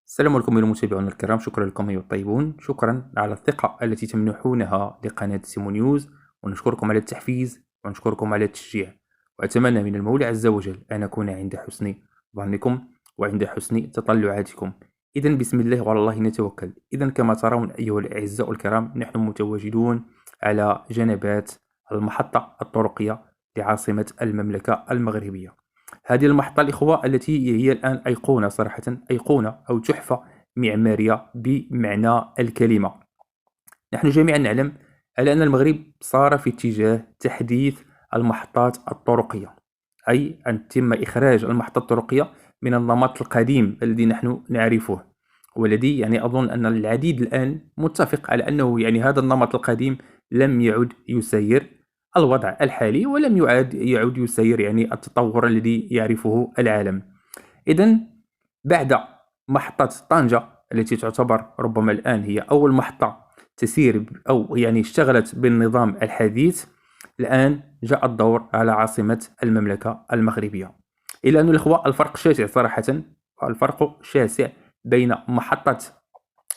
السلام عليكم أيها المتابعون الكرام، شكرا لكم أيها الطيبون. شكرا على الثقة التي تمنحونها لقناة سيمو نيوز، ونشكركم على التحفيز ونشكركم على التشجيع، وأتمنى من المولى عز وجل أن أكون عند حسن ظنكم وعند حسن تطلعاتكم. إذا بسم الله وعلى الله نتوكل. إذا كما ترون أيها الأعزاء الكرام، نحن متواجدون على جنبات المحطة الطرقية لعاصمة المملكة المغربية. هذه المحطة الإخوة التي هي الآن أيقونة، صراحة أيقونة أو تحفة معمارية بمعنى الكلمة. نحن جميعا نعلم على أن المغرب صار في اتجاه تحديث المحطات الطرقية، أي أن تم إخراج المحطة الطرقية من النمط القديم الذي نحن نعرفه، والذي يعني أظن أن العديد الآن متفق على أنه يعني هذا النمط القديم لم يعد يسير الوضع الحالي، ولم يعد يسير يعني التطور الذي يعرفه العالم. إذا بعد محطة طنجة التي تعتبر ربما الآن هي أول محطة تسير أو يعني اشتغلت بالنظام الحديث، الآن جاء الدور على عاصمة المملكة المغربية. إلا أن الإخوة الفرق شاسع صراحة، الفرق شاسع بين محطة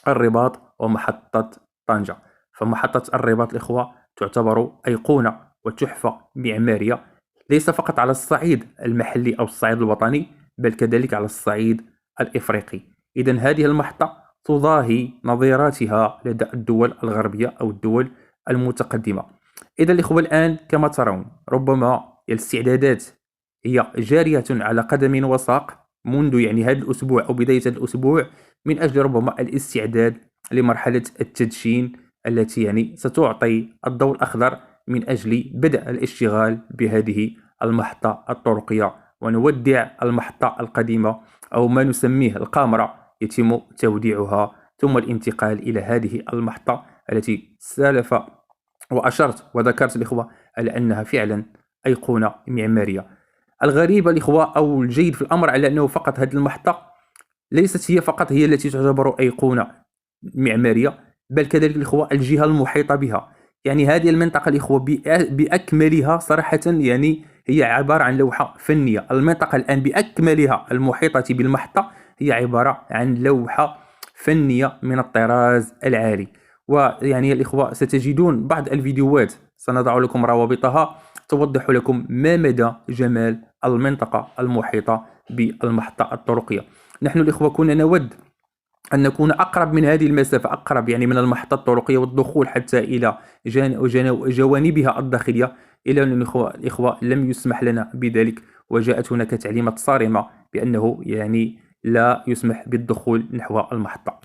الرباط ومحطة طنجة. فمحطة الرباط الإخوة تعتبر أيقونة وتحفة معمارية، ليس فقط على الصعيد المحلي أو الصعيد الوطني، بل كذلك على الصعيد الإفريقي. إذا هذه المحطة تضاهي نظيراتها لدى الدول الغربية أو الدول المتقدمة. إذا الإخوة الآن كما ترون ربما الاستعدادات هي جارية على قدم وساق منذ يعني هذا الأسبوع أو بداية هذا الأسبوع، من أجل ربما الاستعداد لمرحلة التدشين التي يعني ستعطي الضوء الأخضر من أجل بدء الاشتغال بهذه المحطة الطرقية، ونودع المحطة القديمة أو ما نسميه القامرة يتم توديعها، ثم الانتقال إلى هذه المحطة التي سالف وأشرت وذكرت الإخوة على أنها فعلا أيقونة معمارية. الغريب الإخوة أو الجيد في الأمر على أنه فقط هذه المحطة ليست هي فقط هي التي تعتبر أيقونة معمارية، بل كذلك الإخوة الجهة المحيطة بها. يعني هذه المنطقة الإخوة بأكملها صراحة يعني هي عبارة عن لوحة فنية. المنطقة الآن بأكملها المحيطة بالمحطة هي عبارة عن لوحة فنية من الطراز العالي. ويعني الإخوة ستجدون بعض الفيديوهات سنضع لكم روابطها توضح لكم ما مدى جمال المنطقة المحيطة بالمحطة الطرقية. نحن الإخوة كنا نود أن نكون أقرب من هذه المسافة، أقرب يعني من المحطة الطرقية والدخول حتى إلى جوانبها الداخلية، إلا أن الإخوة لم يسمح لنا بذلك، وجاءت هناك تعليمات صارمة بأنه يعني لا يسمح بالدخول نحو المحطة.